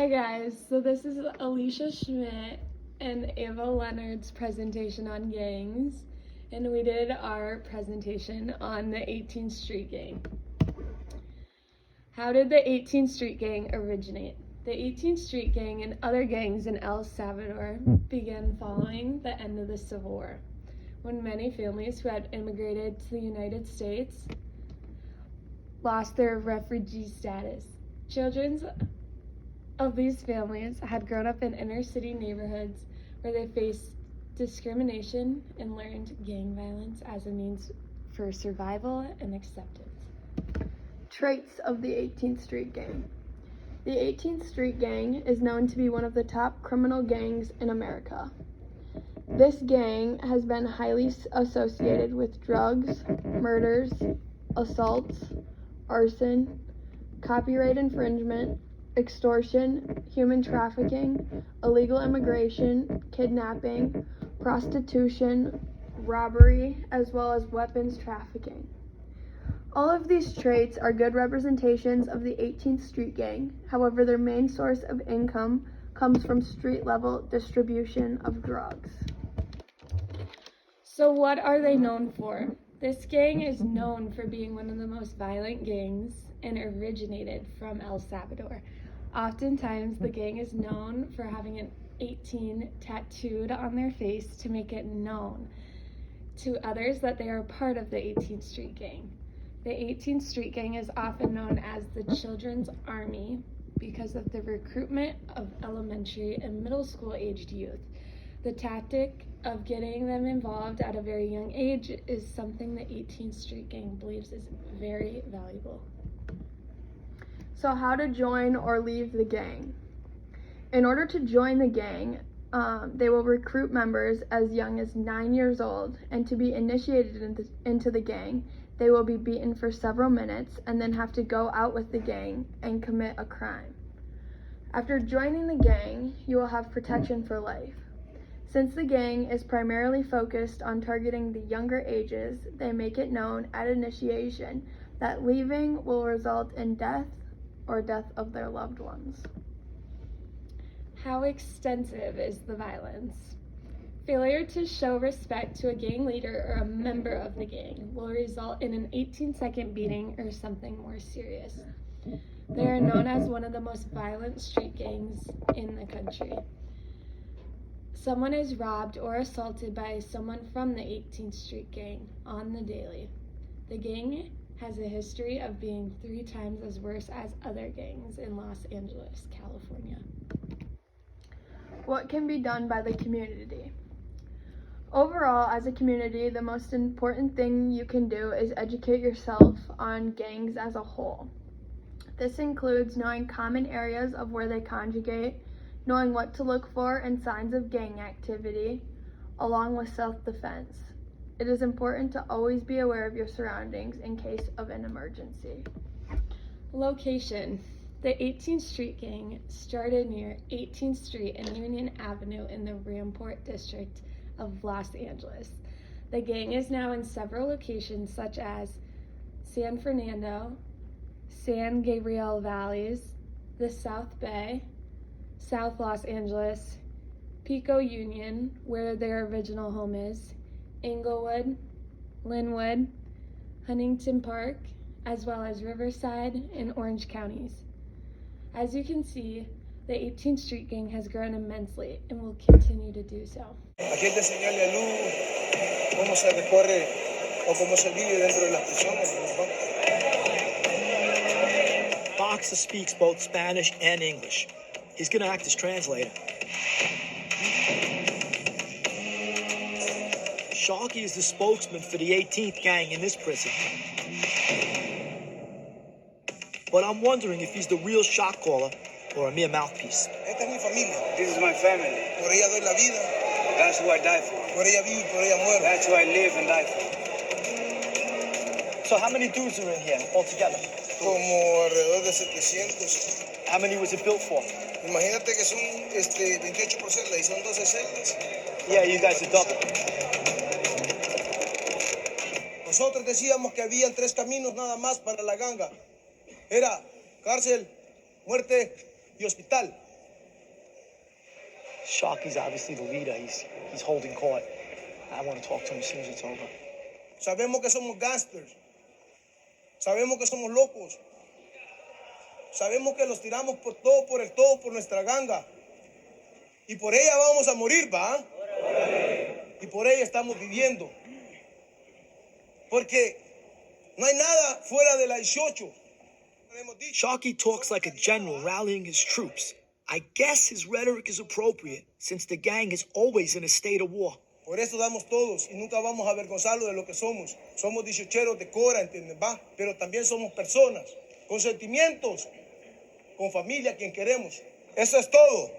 Hi guys, so this is Alicia Schmidt and Ava Leonard's presentation on gangs, and we did our presentation on the 18th Street Gang. How did the 18th Street Gang originate? The 18th Street Gang and other gangs in El Salvador began following the end of the Civil War, when many families who had immigrated to the United States lost their refugee status. Children of these families had grown up in inner city neighborhoods where they faced discrimination and learned gang violence as a means for survival and acceptance. Traits of the 18th Street Gang. The 18th Street Gang is known to be one of the top criminal gangs in America. This gang has been highly associated with drugs, murders, assaults, arson, copyright infringement, extortion, human trafficking, illegal immigration, kidnapping, prostitution, robbery, as well as weapons trafficking. All of these traits are good representations of the 18th Street Gang. However, their main source of income comes from street-level distribution of drugs. So what are they known for? This gang is known for being one of the most violent gangs and originated from El Salvador. Oftentimes, the gang is known for having an 18 tattooed on their face to make it known to others that they are part of the 18th Street Gang. The 18th Street Gang is often known as the Children's Army because of the recruitment of elementary and middle school aged youth. The tactic of getting them involved at a very young age is something the 18th Street Gang believes is very valuable. So how to join or leave the gang? In order to join the gang, they will recruit members as young as 9 years old, and to be initiated into the gang, they will be beaten for several minutes and then have to go out with the gang and commit a crime. After joining the gang, you will have protection for life. Since the gang is primarily focused on targeting the younger ages, they make it known at initiation that leaving will result in death or death of their loved ones. How extensive is the violence? Failure to show respect to a gang leader or a member of the gang will result in an 18-second beating or something more serious. They are known as one of the most violent street gangs in the country. Someone is robbed or assaulted by someone from the 18th Street Gang on the daily. The gang has a history of being 3 times as worse as other gangs in Los Angeles, California. What can be done by the community? Overall, as a community, the most important thing you can do is educate yourself on gangs as a whole. This includes knowing common areas of where they congregate, knowing what to look for and signs of gang activity, along with self-defense. It is important to always be aware of your surroundings in case of an emergency. Location. The 18th Street Gang started near 18th Street and Union Avenue in the Rampart district of Los Angeles. The gang is now in several locations such as San Fernando, San Gabriel Valleys, the South Bay, South Los Angeles, Pico Union, where their original home is, Inglewood, Linwood, Huntington Park, as well as Riverside and Orange counties. As you can see, the 18th Street Gang has grown immensely and will continue to do so. Aquí hay que enseñarle a Lu cómo se recorre o cómo se vive dentro de las prisiones. Boxer speaks both Spanish and English. He's going to act as translator. Sharky is the spokesman for the 18th Gang in this prison. But I'm wondering if he's the real shot caller or a mere mouthpiece. Esta es mi familia. This is my family. Por ella doy la vida. That's who I die for. Por ella vivo y por ella muero. That's who I live and die for. So how many dudes are in here altogether? Como alrededor de 700. How many was it built for? Imagínate que son 28 por celda y son 12 celdas. Yeah, you guys are double. Nosotros decíamos que habían 3 caminos nada más para la ganga. Era cárcel, muerte y hospital. Sharky's obviously the leader. He's holding court. I want to talk to him as soon as it's over. Sabemos que somos gangsters. Sabemos que somos locos. Sabemos que los tiramos por todo por nuestra ganga. Y por ella vamos a morir, ¿va? Y por ella estamos viviendo. Porque no hay nada fuera de la 18. Sharky talks like a general rallying his troops. I guess his rhetoric is appropriate, since the gang is always in a state of war. Por eso damos todos y nunca vamos a avergonzarlo de lo que somos. Somos 18eros de Cora, ¿entiendes? ¿Va? Pero también somos personas, con sentimientos, con familia, quien queremos. Eso es todo.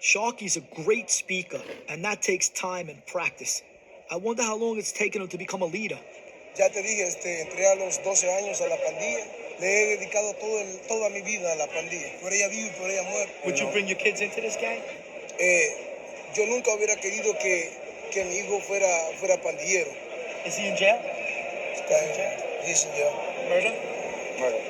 Sharky's a great speaker, and that takes time and practice. I wonder how long it's taken him to become a leader. Ya te dije, entré a los 12 años a la pandilla. Le he dedicado toda mi vida a la pandilla. Por ella vivo y por ella muero. Would you bring your kids into this gang? Yo nunca hubiera querido que mi hijo fuera pandillero. Is he in jail? He's in jail. Murder? Murder.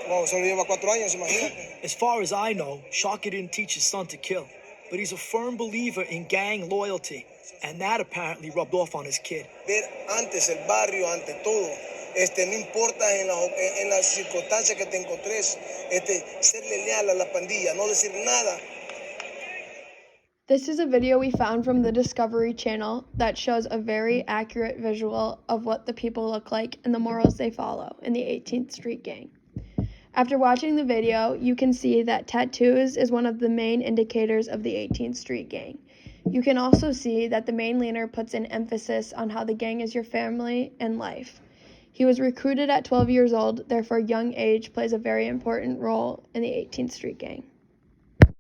Wow, solo lleva 4 años, imagínate. As far as I know, Sharky didn't teach his son to kill, but he's a firm believer in gang loyalty, and that apparently rubbed off on his kid. Ver antes el barrio, ante todo. No importa en las circunstancias que te encontres, serle leal a la pandilla, no decir nada. This is a video we found from the Discovery Channel that shows a very accurate visual of what the people look like and the morals they follow in the 18th Street Gang. After watching the video, you can see that tattoos is one of the main indicators of the 18th Street Gang. You can also see that the main leader puts an emphasis on how the gang is your family and life. He was recruited at 12 years old, therefore young age plays a very important role in the 18th Street Gang.